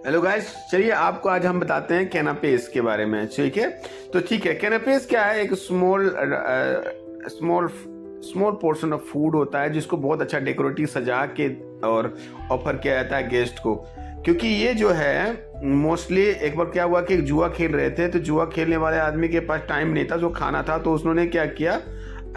Hello guys, चलिए आपको आज हम बताते हैं कैनापेस के बारे में। ठीक है, तो ठीक है, कैनापेस क्या है? एक small small portion of food होता है जिसको बहुत अच्छा डेकोरेटिव सजा के और ऑफर किया जाता है गेस्ट को। क्योंकि ये जो है मोस्टली, एक बार क्या हुआ कि एक जुआ खेल रहे थे, तो जुआ खेलने वाले आदमी के पास टाइम नहीं था, जो खाना था, तो उसने क्या किया,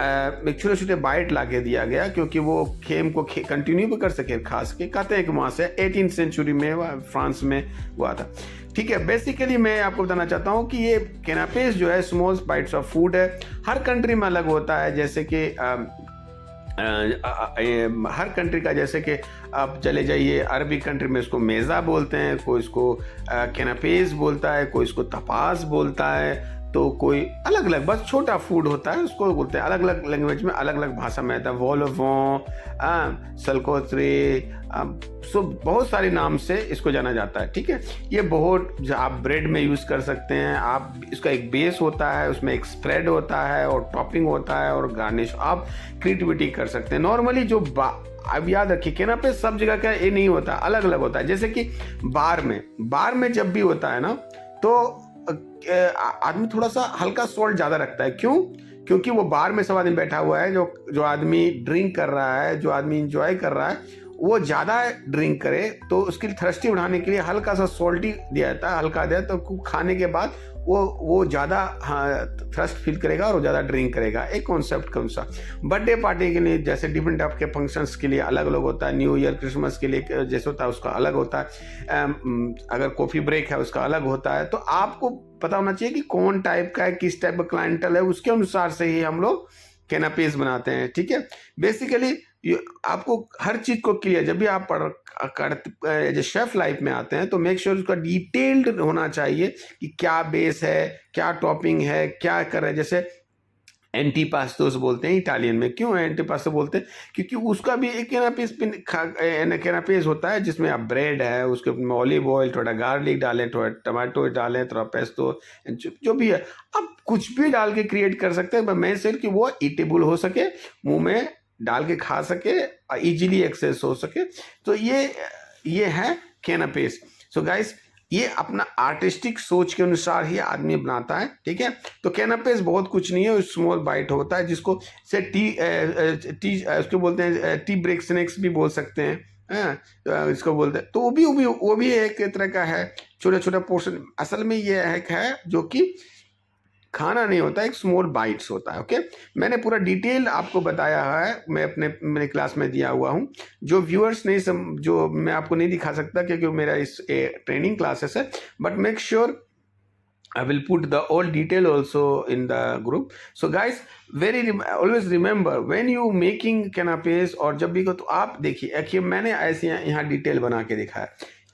एक छोटे छोटे बाइट ला के दिया गया क्योंकि वो गेम को कंटिन्यू भी कर सके। खास के कहते हैं कि वहाँ से 18th सेंचुरी में फ्रांस में हुआ था। ठीक है, बेसिकली मैं आपको बताना चाहता हूँ कि ये कैनापेस जो है स्मॉल बाइट्स ऑफ फूड है। हर कंट्री में अलग होता है, जैसे कि हर कंट्री का, जैसे कि आप चले जाइए अरबी कंट्री में इसको मेज़ा बोलते हैं, कोई इसको कैनापेस बोलता है, कोई इसको तपास बोलता है, तो कोई अलग अलग, बस छोटा फूड होता है उसको बोलते हैं। अलग अलग लैंग्वेज में अलग अलग भाषा में आता है। वोलोवों, सलकोत्रे, सब बहुत सारे नाम से इसको जाना जाता है। ठीक है, ये बहुत आप ब्रेड में यूज़ कर सकते हैं। आप इसका एक बेस होता है, उसमें एक स्प्रेड होता है और टॉपिंग होता है और गार्निश आप क्रिएटिविटी कर सकते हैं। नॉर्मली जो अब याद रखिए, कैनापेस सब जगह का ये नहीं होता, अलग अलग होता है। जैसे कि बार में जब भी होता है ना, तो आदमी थोड़ा सा हल्का सॉल्ट ज़्यादा रखता है। क्यों? क्योंकि वो बार में सब आदमी बैठा हुआ है, जो आदमी ड्रिंक कर रहा है, जो आदमी इंजॉय कर रहा है, वो ज़्यादा ड्रिंक करे तो उसकी थ्रस्टी बढ़ाने के लिए हल्का सा सॉल्टी दिया जाता है, हल्का दिया तो खाने के बाद वो ज़्यादा थ्रस्ट फील करेगा और वो ज़्यादा ड्रिंक करेगा। एक कॉन्सेप्ट कौन सा, बर्थडे पार्टी के लिए जैसे डिफरेंट टाइप के फंक्शंस के लिए अलग अलग होता है। न्यू ईयर क्रिसमस के लिए जैसे होता है उसका अलग होता है। अगर कॉफ़ी ब्रेक है उसका अलग होता है। तो आपको पता होना चाहिए कि कौन टाइप का है, किस टाइप का क्लाइंटल है, उसके अनुसार से ही हम लोग कैनापेस बनाते हैं। ठीक है, बेसिकली आपको हर चीज़ को क्लियर, जब भी आप जो शेफ लाइफ में आते हैं, तो मेक श्योर उसका डिटेल्ड होना चाहिए कि क्या बेस है, क्या टॉपिंग है, क्या कर रहे हैं। जैसे एंटीपास्टोस बोलते हैं इटालियन में। क्यों एंटीपास्टो बोलते हैं? क्योंकि उसका भी एक कैनापेस होता है जिसमें आप ब्रेड है, उसके ऊपर ऑलिव ऑयल, थोड़ा गार्लिक डालें, थोड़ा टमाटो डालें, थोड़ा पेस्टो, जो भी है आप कुछ भी डाल के क्रिएट कर सकते हैं। मैं सिर्फ कि वो ईटेबल हो सके, मुंह में डाल के खा सके, इजीली एक्सेस हो सके। तो ये है कैनापेस। सो गाइस, ये अपना आर्टिस्टिक सोच के अनुसार ही आदमी बनाता है। ठीक है, तो कैनापेस बहुत कुछ नहीं है, स्मॉल बाइट होता है जिसको से टी उसको बोलते हैं, टी ब्रेक स्नैक्स भी बोल सकते हैं। इसको बोलते हैं, तो वो भी एक तरह का है, छोटा छोटा पोर्शन। असल में ये है जो कि खाना नहीं होता, एक स्मॉल बाइट्स होता है। ओके, मैंने पूरा डिटेल आपको बताया है, मैं मेरे क्लास में दिया हुआ हूँ। जो व्यूअर्स नहीं जो मैं आपको नहीं दिखा सकता क्योंकि मेरा इस ट्रेनिंग क्लासेस है, but make sure I will put the all detail also in the group. So guys, always remember when you making canapes और जब भी को, तो आप देखिए मैंने ऐसे यहाँ डिटेल बना के दिखाया।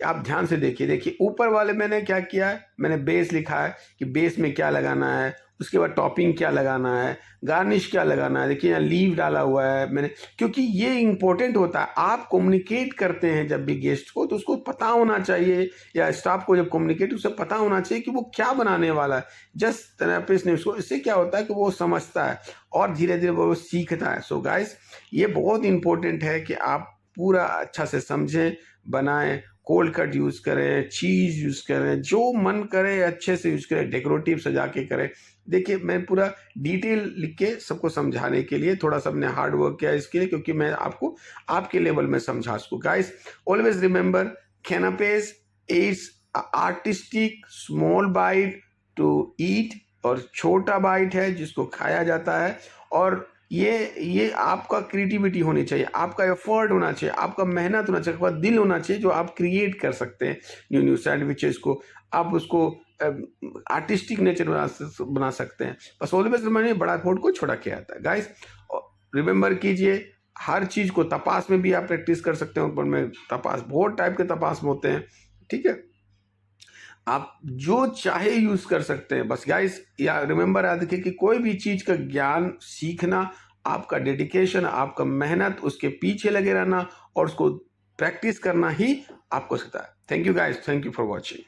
आप ध्यान से देखिए ऊपर वाले मैंने क्या किया है, मैंने बेस लिखा है कि बेस में क्या लगाना है, उसके बाद टॉपिंग क्या लगाना है, गार्निश क्या लगाना है। देखिए यहाँ लीव डाला हुआ है मैंने, क्योंकि ये इंपॉर्टेंट होता है। आप कम्युनिकेट करते हैं जब भी गेस्ट को, तो उसको पता होना चाहिए, या स्टाफ को जब कम्युनिकेट, उसे पता होना चाहिए कि वो क्या बनाने वाला है। जस्ट थेरेपिस्ट ने उसको, इससे क्या होता है कि वो समझता है और धीरे धीरे वो सीखता है। सो गाइस, ये बहुत इंपॉर्टेंट है कि आप पूरा अच्छा से समझें, बनाएं, कोल्ड कट यूज़ करें, चीज़ यूज़ करें, जो मन करे अच्छे से यूज़ करें, डेकोरेटिव सजा के करें। देखिए मैं पूरा डिटेल लिख के सबको समझाने के लिए थोड़ा सा हमने हार्ड वर्क किया इसके लिए, क्योंकि मैं आपको आपके लेवल में समझा सकूँ। Guys, always remember, canapes is artistic small bite to eat, और छोटा बाइट है जिसको खाया जाता है। और ये आपका क्रिएटिविटी होनी चाहिए, आपका एफर्ट होना चाहिए, आपका मेहनत होना चाहिए, आपका दिल होना चाहिए, जो आप क्रिएट कर सकते हैं। न्यू सैंडविचेस को आप उसको आर्टिस्टिक नेचर बना सकते हैं। बस ऑलवेज मैंने बड़ा फोर्ड को छोड़ा किया था। गाइस रिमेंबर कीजिए, हर चीज़ को तपास में भी आप प्रैक्टिस कर सकते हैं। ऊपर में तपास, बहुत टाइप के तपास होते हैं। ठीक है, आप जो चाहे यूज कर सकते हैं। बस गाइस या रिमेंबर याद रखिए कि कोई भी चीज का ज्ञान सीखना, आपका डेडिकेशन, आपका मेहनत, उसके पीछे लगे रहना और उसको प्रैक्टिस करना ही आपको सिखाता है। Thank you guys, thank you for watching.